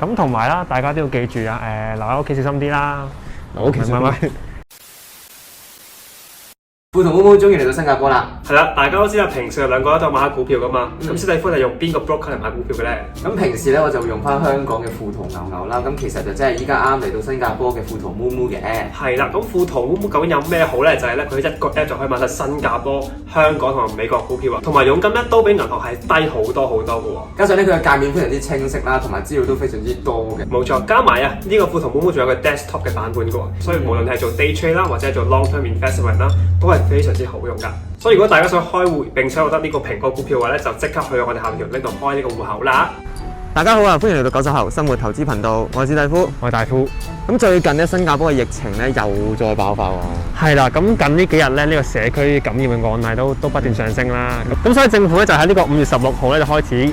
咁同埋啦，大家都要記住啊，留喺屋企小心啲啦。留喺屋企小心啲。富同妹妹終於嚟到新加坡啦。係啦，大家都知啦，平時兩個都有買下股票噶嘛。咁史蒂夫係用邊個 broker 嚟買股票嘅咧？咁平時咧我就會用翻香港嘅富途牛牛啦。咁其實就真係依家啱嚟到新加坡嘅富途妹妹嘅。係啦，咁富途妹妹究竟有咩好咧？就係咧，佢一個 app 就可以買晒新加坡、香港同埋美國股票啊，同埋佣金咧都比銀行係低好多好多嘅喎。加上咧佢嘅界面非常之清晰啦，同埋資料都非常之多嘅。冇錯，加埋啊呢個富途妹妹仲有個 desktop 嘅版本嘅喎，所以無論係做 day trade 啦，或者係做 long term investment 啦，都係非常之好用㗎。所以如果大家想開戶並且獲得呢個蘋果股票嘅話咧，就即刻去我哋下條 link 度開呢個戶口啦。大家好啊，歡迎嚟到90後生活投資頻道，我係史蒂夫，我係大夫。咁最近咧新加坡嘅疫情咧又再爆發喎。係啦，咁近呢幾日咧呢個社區感染嘅案例都不斷上升啦。咁所以政府咧就喺呢個5月16號咧就開始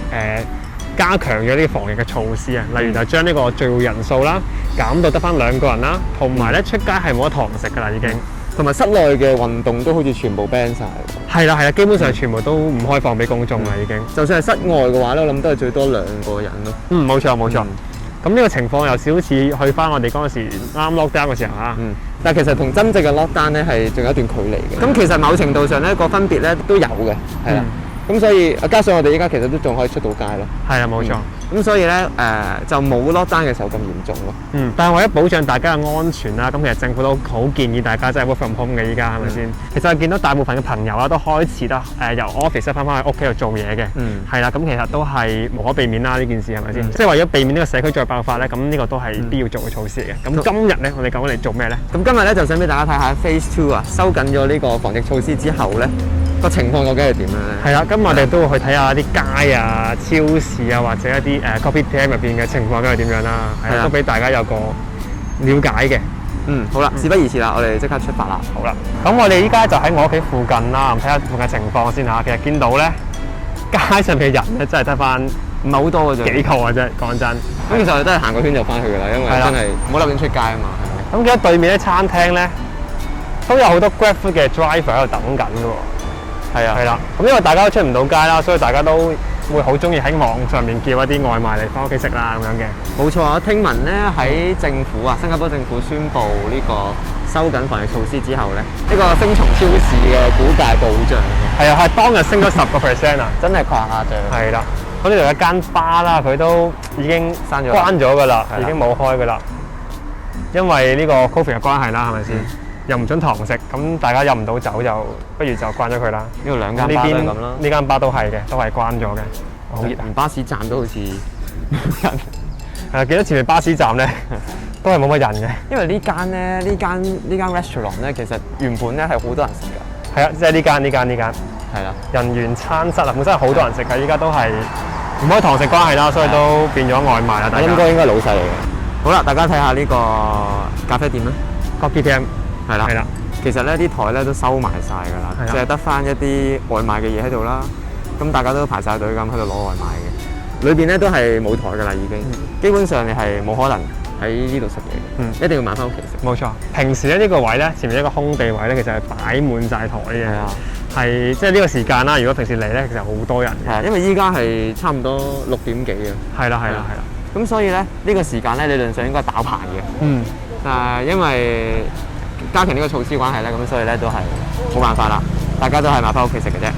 加強咗呢個防疫嘅措施啊，例如就將呢個聚會人數啦減到得翻2個人啦，同埋咧出街係冇得堂食㗎啦已經。同埋室內嘅運動都好似全部 ban 晒。係啦，基本上全部都唔開放俾公眾啦已經。就算係室外嘅話咧，我諗都係最多2個人咯。冇錯。咁呢個情況又少似去翻我哋嗰陣時啱 lockdown 嘅時候啊。但係其實同真正嘅 lockdown 咧係仲有一段距離嘅。咁其實某程度上咧個分別咧都有嘅，係啦。咁所以加上我哋依家其實都仲可以出到街咯。係啊，冇錯。咁所以咧就冇 lockdown 嘅時候咁嚴重咯。但係為咗保障大家嘅安全啦，咁其實政府都好建議大家真係 work from home 嘅依家係咪先？其實我見到大部分嘅朋友啦都開始啦由 office 翻去屋企度做嘢嘅。係啦，咁其實都係無可避免啦呢件事係咪先？即係為咗避免呢個社區再爆發咧，咁呢個都係必要做嘅措施嚟嘅。咁今日咧，我哋究竟嚟做咩咧？咁今日咧就想俾大家睇下 Phase 2啊，收緊咗呢個防疫措施之後咧，個情況究竟係點樣咧？係啦，咁我哋都會去睇下啲街啊、超市啊，或者一啲Kopitiam 入邊嘅情況究竟係點樣啦。係啦，都俾大家有個了解嘅。好啦，事不宜遲啦，我哋即刻出發啦。好啦，咁我哋依家就喺我屋企附近啦，睇下附近情況先嚇。其實見到咧，街上面嘅人咧真係得翻唔係好多嘅啫，幾個嘅啫，講真。咁其實我哋都係行個圈就翻去㗎啦，因為真係唔好立亂出街啊嘛。咁記得對面啲餐廳咧，都有好多 Grab Food 嘅 driver 喺度等緊嘅喎。係啦，咁因為大家都出唔到街啦，所以大家都會好中意喺網上面叫一啲外賣嚟翻屋企食啦咁樣嘅。冇錯啊！聽聞咧喺政府啊，新加坡政府宣布呢個收緊防疫措施之後咧，呢個星蟲超市嘅股價暴漲。係啊，係當日升咗10%啊，真係誇張。係啦，咁呢度有間巴啦，佢都已經關咗㗎啦，已經冇開㗎啦，因為呢個 Covid 嘅關係啦，係咪先？又唔准堂食，咁大家入唔到酒就不如就關咗佢啦。呢度2間巴都係咁啦，呢間巴都係嘅，都係關咗嘅。好熱，連巴士站都好似冇人。係啊，見到前面巴士站咧都係冇乜人嘅。因為呢間 restaurant 咧，其實原本咧係好多人食㗎。係啊，即係呢間。係啦，人員餐室啊，本身係好多人食㗎，依家都係唔可以堂食關係啦，所以都變咗外賣啦。應該老細嚟嘅。好啦，大家睇下呢個咖啡店啦 ，Kopitiam。係啦，其實咧啲台咧都收埋晒㗎啦，淨係得翻一啲外賣嘅嘢喺度啦。咁大家都排晒隊咁喺度攞外賣嘅，裏邊咧都係冇台㗎啦已經。基本上你係冇可能喺呢度食嘢嘅，一定要買翻屋企食。冇錯，平時咧呢個位咧前面一個空地位咧，其實係擺滿晒台嘅。係即係呢個時間啦。如果平時嚟咧，其實好多人嘅。係，因為依家係差唔多6點幾啊。係啦。咁所以咧呢個時間咧理論上應該爆棚嘅。但係因為加強呢個措施關係咧，咁所以咧都係冇辦法啦，大家都係買翻屋企食嘅啫。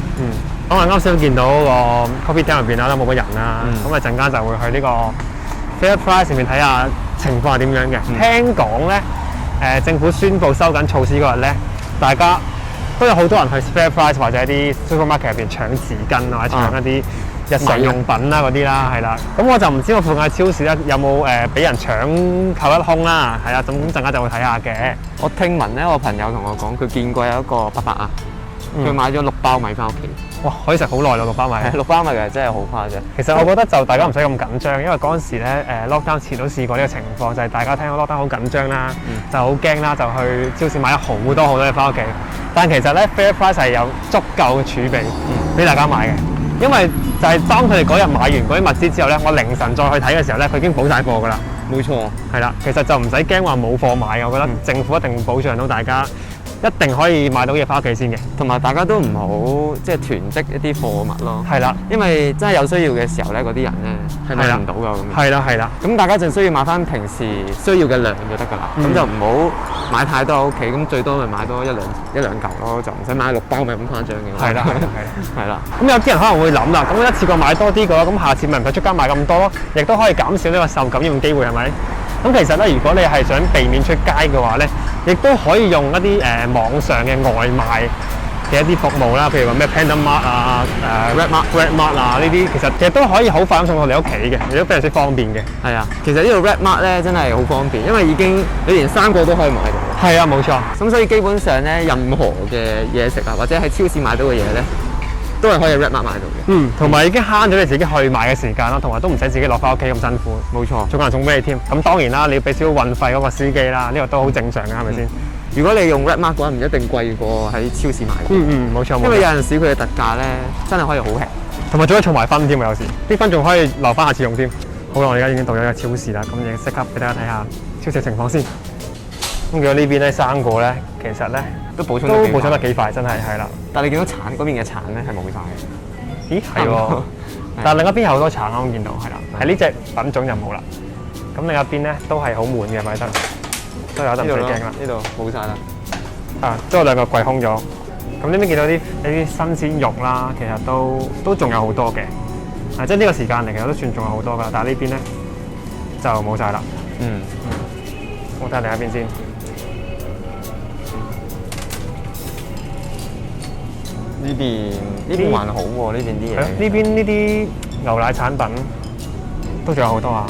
咁我啱先見到個 Kopitiam 入邊啦，都冇乜人啦。咁啊陣間就會去呢個 FairPrice 入面睇下情況係點樣嘅。聽講咧，政府宣布收緊措施嗰日咧，大家都有好多人去 FairPrice 或者一啲 supermarket 入邊搶紙巾或者搶一啲日常用品啦嗰啲啦，係啦。咁我就唔知我附近嘅超市咧有冇俾人搶購一空啦，係啦。咁陣間就會睇下嘅。我聽聞咧，我朋友同我講，佢見過有一個伯伯啊，佢買咗6包米翻屋企。哇！可以食好耐咯，6包米。係6包米嘅真係好誇張。其實我覺得就大家唔使咁緊張，因為嗰陣時咧lockdown 前都試過呢個情況，就係大家聽到 lockdown 好緊張啦，就好驚啦，就去超市買咗好多嘢翻屋企。但其實咧 FairPrice 係有足夠嘅儲備俾大家買嘅，因為就係當佢哋嗰日買完嗰啲物資之後咧，我凌晨再去睇嘅時候咧，佢已經補晒貨㗎啦。冇錯，係啦，其實就唔使驚話冇貨買嘅，我覺得政府一定保障到大家一定可以買到嘢翻屋企先嘅。同埋大家都唔好即係囤積一啲貨物咯。係啦，因為真係有需要嘅時候咧，嗰啲人咧係買唔到㗎咁樣。係啦，係啦。咁大家就需要買翻平時需要嘅量就得㗎啦。咁就唔好買太多喺屋企，咁最多咪買多一兩嚿咯，就唔使買6包咪咁誇張嘅。係啦，係啦，係啦。咁有啲人可能會諗啦，咁一次過買多啲嘅話，咁下次咪唔使出街買咁多咯，亦都可以減少呢個受感染機會，係咪？咁其實咧，如果你係想避免出街嘅話咧，亦都可以用一啲網上嘅外賣嘅一啲服務啦，譬如話咩 Panda Mart 啊、Red Mart 啊呢啲，其實都可以好快咁送到你屋企嘅，亦都非常之方便嘅。係啊，其實呢度 Red Mart 咧真係好方便，因為已經你連3個都可以買到。係啊，冇錯。咁所以基本上咧，任何嘅嘢食啊，或者喺超市買到嘅嘢咧，都係可以 Red Mart 買到嘅。同埋已經慳咗你自己去買嘅時間啦，同埋都唔使自己落翻屋企咁辛苦。冇錯，仲有人送俾你添。咁當然啦，你要俾少少運費嗰個司機啦，呢個都好正常嘅，係咪先？如果你用 Red Mart 嘅話，唔一定貴過喺超市買嘅。冇錯。因為有陣時佢嘅特價咧，真係可以好平，同埋仲可以儲埋分添啊！有時啲分仲可以留翻下次用添。好啦，我而家已經到咗個超市啦，咁亦即刻俾大家睇下超市情況先。咁如果呢邊咧生果咧，其實咧都補充得幾快，真係係啦。但係你見到橙嗰邊嘅橙咧係冇晒嘅。咦，係喎。但係另一邊有好多橙啊，我見到係啦。係呢隻品種就冇啦。咁另一邊咧都係好滿嘅，擺得都有得唔使驚啦。呢度冇晒啦。都有2個櫃空咗。咁呢邊見到啲新鮮肉啦，其實都仲有好多嘅。即係呢個時間嚟，其實都算仲有好多㗎。但係呢邊咧就冇晒啦。我睇下另一邊先。呢邊還好喎，呢邊啲嘢。呢邊呢啲牛奶產品都仲有好多啊。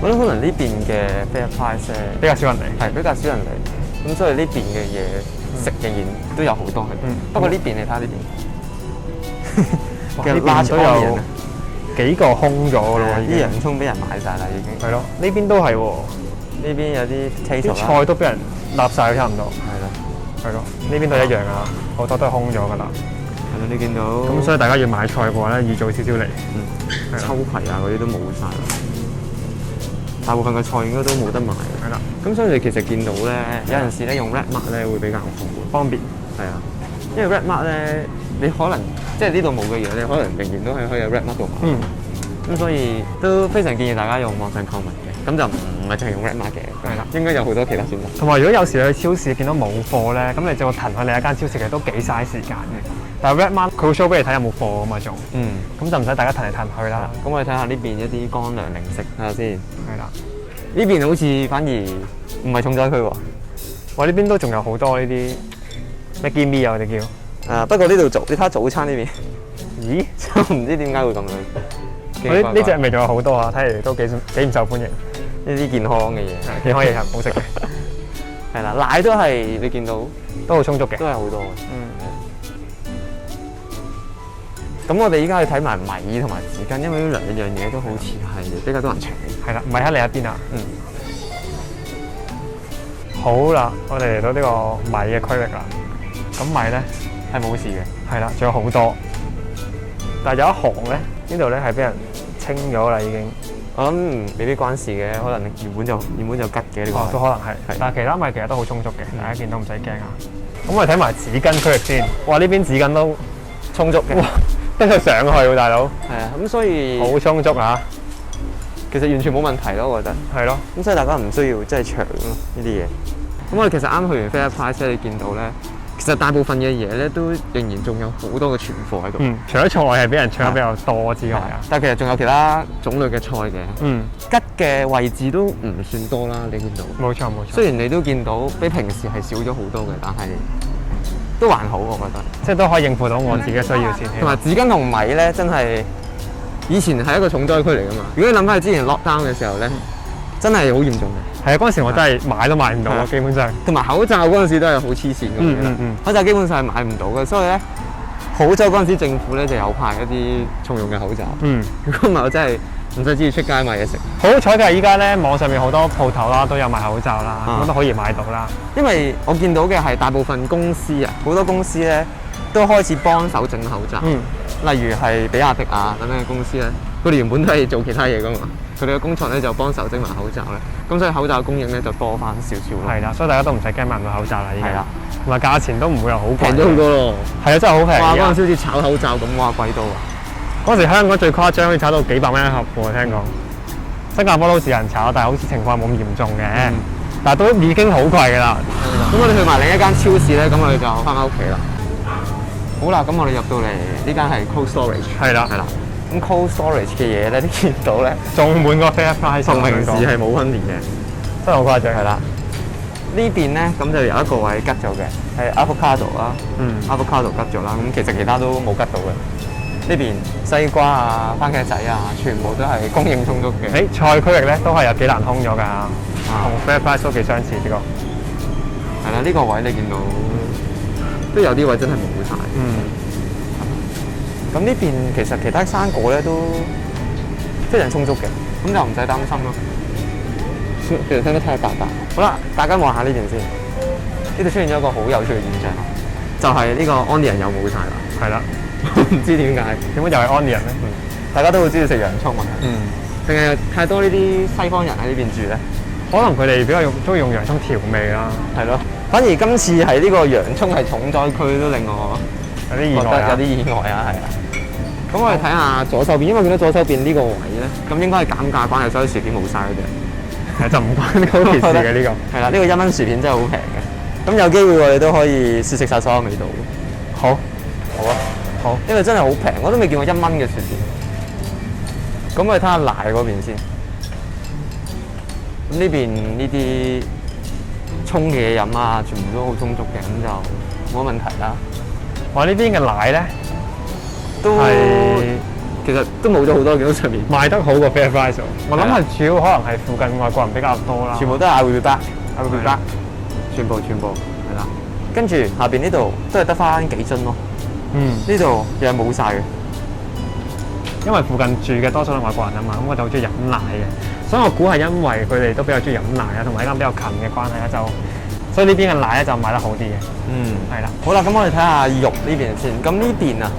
我覺得可能呢邊嘅 fair price 比較少人嚟，係比較少人嚟，咁所以呢邊嘅嘢食仍然都有好多喺度。不過呢邊你睇下呢邊，呢邊都有幾個空咗咯喎，啲洋葱俾人買晒啦已經。係咯，呢邊都係喎。呢邊有啲 potato 啦，菜都俾人立晒差唔多。係咯，呢邊都一樣㗎啦，好多都係空咗㗎啦。係咯，你見到。咁所以大家要買菜嘅話咧，預早少少嚟。秋葵啊嗰啲都冇晒啦，大部分嘅菜應該都冇得賣。係啦，咁所以你其實見到咧，有陣時咧用 Red Mart 咧會比較好，方便。係啊，因為 Red Mart 咧，你可能即係呢度冇嘅嘢，你可能仍然都係可以喺 Red Mart 度買。咁所以都非常建議大家用網上購物嘅，咁就唔係淨係用 Red Mart 嘅，係啦，應該有好多其他選擇。同埋如果有時去超市見到冇貨咧，咁你就騰去另一間超市，其實都幾嘥時間嘅。但係 Red Mart 佢會 show 俾你睇有冇貨㗎嘛仲，咁就唔使大家騰嚟騰去啦。咁我哋睇下呢邊一啲乾糧零食睇下先。係啦，呢邊好似反而唔係重災區喎。我呢邊都仲有好多呢啲咩 Maggi Mee 啊，我哋叫。不過呢度你睇下早餐呢邊，咦？就唔知點解會咁樣。呢隻味仲有好多啊，睇嚟都幾唔受歡迎。呢啲健康嘅嘢，健康嘢係好食嘅。係啦，奶都係你見到都好充足嘅，都係好多。咁我哋依家去睇埋米同埋紙巾，因為呢兩樣嘢都好似係比較多人搶。係啦，米喺另一邊啊。好啦，我哋嚟到呢個米嘅區域啦。咁米咧係冇事嘅。係啦，仲有好多，但係有一行咧，呢度咧係俾人清咗啦已經。我諗未必關事嘅，可能原本就吉嘅呢個。都可能係。但係其他米其實都好充足嘅，大家見到唔使驚啊。咁我哋睇埋紙巾區域先。哇！呢邊紙巾都充足嘅。跟佢上去喎，大佬。係啊，咁所以好充足啊！其實完全冇問題咯，我覺得。係咯。咁所以大家唔需要即係搶咯呢啲嘢。咁我哋其實啱去完 Fair Price 你見到咧，其實大部分嘅嘢咧都仍然仲有好多嘅存貨喺度。除咗菜係俾人搶得比較多之外啊，但係其實仲有其他種類嘅菜嘅。吉嘅位置都唔算多啦，你見到。冇錯冇錯。雖然你都見到比平時係少咗好多嘅，但係都還好，我覺得。即係都可以應付到我自己嘅需要先。同埋紙巾同米咧，真係以前係一個重災區嚟㗎嘛。如果你諗翻起之前 lockdown 嘅時候咧，真係好嚴重嘅。係啊，嗰陣時我真係買都買唔到啊，基本上。同埋口罩嗰陣時都係好黐線咁樣。口罩基本上係買唔到嘅，所以咧好彩嗰陣時政府咧就有派一啲重用嘅口罩。如果唔係我真係唔使知出街買嘢食。好彩嘅係依家咧網上面好多鋪頭啦都有賣口罩啦，咁都可以買到啦。因為我見到嘅係大部分公司啊，好多公司咧都開始幫手整口罩。例如係比亞迪啊等等嘅公司咧，佢哋原本都係做其他嘢㗎嘛，佢哋嘅工廠咧就幫手整埋口罩咧，咁所以口罩供應咧就多翻少少咯。係啦，所以大家都唔使驚買唔到口罩啦，依家。係啦，同埋價錢都唔會有好貴，平咗好多咯。係啊，真係好平。哇！嗰陣時好似炒口罩咁，哇貴到啊！嗰時香港最誇張，可以炒到幾百蚊一盒喎，聽講。新加坡都試人炒，但係好似情況冇咁嚴重嘅，但係都已經好貴㗎啦。咁我哋去埋另一間超市咧，咁我哋就翻返屋企啦。好啦，咁我哋入到嚟呢間係 cold storage。係啦，係啦。咁 cold storage 嘅嘢咧，你見到咧，仲滿個 fair price，同平時係冇分別嘅，真係好誇張。係啦。呢邊咧，咁就有一個位吉咗嘅，係 avocado 啦，avocado 吉咗啦。咁其實其他都冇吉到嘅。呢邊西瓜啊、番茄仔啊，全部都係供應充足嘅。菜區域咧都係有幾難空咗㗎，同 fair price 都幾相似呢個。係啦，呢個位你見到都有啲位真係冇晒。咁呢邊其實其他生果咧都非常充足嘅，咁就唔使擔心咯。其實聽得太白白。好啦，大家望下呢邊先。呢度出現咗一個好有趣嘅現象，就係呢個 onion 又冇晒啦。係啦，唔知點解點解又係 onion 咧？大家都好中意食洋葱啊。定係太多呢啲西方人喺呢邊住咧？可能佢哋比較中意用洋葱調味啦。係咯。反而今次係呢個洋葱係重災區，都令我有啲意外啊！有啲意外啊，係啊。咁我哋睇下左手邊，因為見到左手邊呢個位咧，咁應該係減價關係，所以薯片冇晒嘅啫。就唔關呢個事嘅呢個。係啦，呢個1蚊薯片真係好平嘅。咁有機會我哋都可以試食晒所有味道。好，好啊，好，因為真係好平，我都未見過1蚊嘅薯片。咁我哋睇下奶嗰邊先。咁呢邊呢啲沖嘅嘢飲啊，全部都好充足嘅，咁就冇乜問題啦。我呢邊嘅奶咧都其實都冇咗好多，見到上面賣得好過 fair price。我諗係主要可能係附近外國人比較多啦。全部都係 I will be back，I will be back，全部係啦。跟住下邊呢度都係得翻幾樽咯。呢度又係冇晒嘅，因為附近住嘅多數都係外國人啊嘛，咁我就好中意飲奶嘅，所以我估係因為佢哋都比較中意飲奶啊，同埋依間比較近嘅關係咧，所以呢邊嘅奶咧就賣得好啲嘅。係啦。好啦，咁我哋睇下肉呢邊先。咁呢邊啊，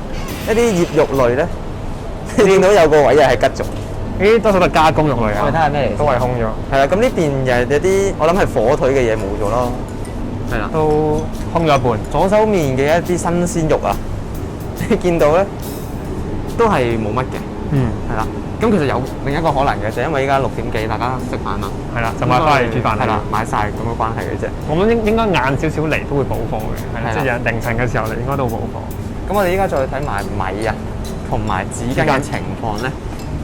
一啲醃肉類咧，你見到有個位又係吉咗。呢啲多數都係加工肉類啊。我哋睇下咩嚟？都係空咗。係啦，咁呢邊又係有啲我諗係火腿嘅嘢冇咗咯。係啦，都空咗一半。左手面嘅一啲新鮮肉啊，你見到咧都係冇乜嘅。係啦。咁其實有另一個可能嘅，就因為依家6點幾，大家食飯嘛。係啦，就買翻嚟煮飯。係啦，買晒咁嘅關係嘅啫。我諗應該晏少少嚟都會補貨嘅，係啦，即係凌晨嘅時候嚟應該都會補貨。咁我哋依家再睇埋米啊，同埋紙巾嘅情況咧，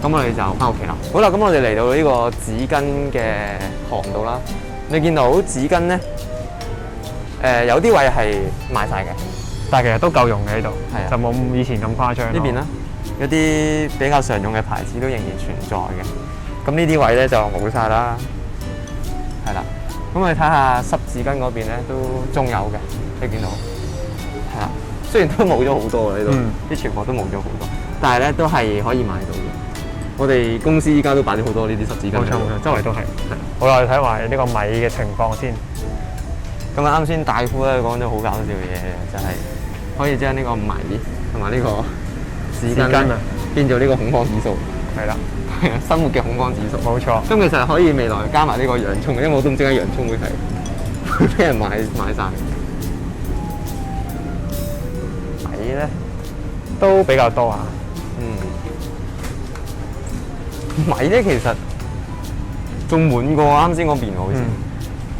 咁我哋就翻屋企啦。好啦，咁我哋嚟到呢個紙巾嘅行度啦。你見到紙巾咧，有啲位係賣晒嘅，但係其實都夠用嘅呢度，就冇以前咁誇張。呢邊啦。一啲比較常用嘅牌子都仍然存在嘅，咁呢啲位咧就冇晒啦，係啦。咁我哋睇下濕紙巾嗰邊咧都仲有嘅，你見到係啦。雖然都冇咗好多呢度，啲存貨都冇咗好多，但係咧都係可以買到嘅。我哋公司依家都擺咗好多呢啲濕紙巾。冇錯，周圍都係。好啦，我哋睇埋呢個米嘅情況先。咁啊，啱先大夫咧講咗好搞笑嘅嘢，就係可以將呢個米同埋呢個紙巾啊，變做呢個恐慌指數，係啦，係啊，生活嘅恐慌指數，冇錯。咁其實可以未來加埋呢個洋葱，因為我都唔知點解洋葱會係俾人買晒。米咧都比較多啊，米咧其實仲滿過啱先嗰邊喎，好似。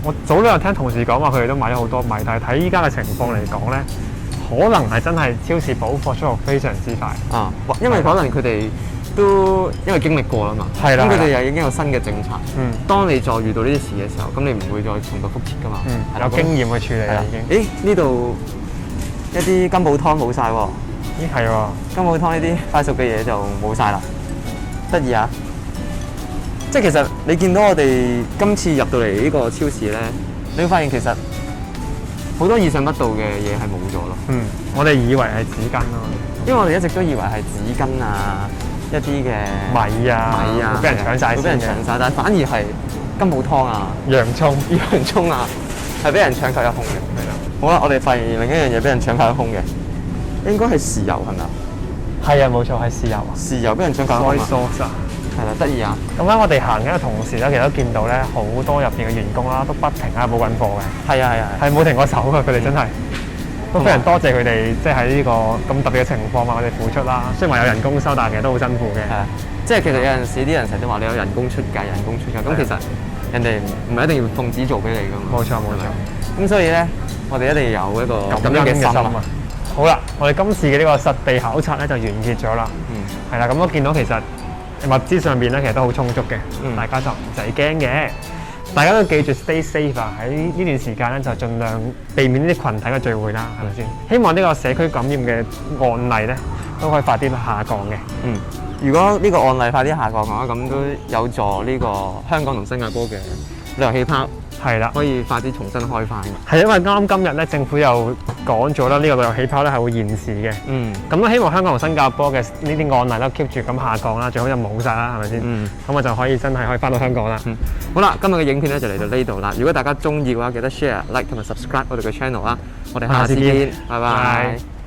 我早兩日聽同事講話，佢哋都買咗好多米，但係睇依家嘅情況嚟講咧，可能係真係超市補貨速度非常之快啊！因為可能佢哋都因為經歷過啦嘛，係啦，咁佢哋又已經有新嘅政策。當你再遇到呢啲事嘅時候，咁你唔會再重蹈覆轍噶嘛。有經驗去處理啦已經。呢度一啲金寶湯冇晒喎。咦係喎，金寶湯呢啲快熟嘅嘢就冇晒啦，得意啊！即係其實你見到我哋今次入到嚟呢個超市咧，你會發現其實好多意想不到嘅嘢係冇咗咯。我哋以為係紙巾咯，因為我哋一直都以為係紙巾啊，一啲嘅米啊，會俾人搶晒，會俾人搶晒，但係反而係金寶湯啊、洋葱啊，係俾人搶購一空嘅。係啦。好啦，我哋發現另一樣嘢俾人搶購一空嘅，應該係豉油係咪啊？係啊，冇錯係豉油啊。豉油俾人搶購一空啊！係啦，得意啊！咁咧，我哋行緊嘅同時咧，其實都見到咧好多入邊嘅員工啦，都不停喺度補緊課嘅。係啊係啊，係冇停過手㗎，佢哋真係都非常多謝佢哋，即係喺呢個咁特別嘅情況話我哋付出啦。雖然話有人工收，但係其實都好辛苦嘅。係啊，即係其實有陣時啲人成日都話你有人工出價，人工出價，咁其實人哋唔係一定要奉旨做俾你㗎嘛。冇錯冇錯。咁所以咧，我哋一定要有一個咁樣嘅心啊。好啦，我哋今次嘅呢個實地考察咧就完結咗啦。係啦，咁都見到其實物資上邊咧其實都好充足嘅，大家就唔使驚嘅。大家都記住 stay safe 啊！喺呢段時間咧就盡量避免呢啲群體嘅聚會啦，係咪先？希望呢個社區感染嘅案例咧都可以快啲下降嘅。如果呢個案例快啲下降嘅話，咁都有助呢個香港同新加坡嘅旅遊氣泡係啦，可以快啲重新開翻嘅。係因為啱今日咧政府又講咗啦，呢個旅遊氣泡咧係會延時嘅。咁都希望香港同新加坡嘅呢啲案例咧 keep 住咁下降啦，最好就冇晒啦，係咪先？咁我就可以真係可以翻到香港啦。好啦，今日嘅影片咧就嚟到呢度啦。如果大家中意嘅話，記得 share、like 同埋 subscribe 我哋嘅 channel 啦。我哋下次見，拜拜。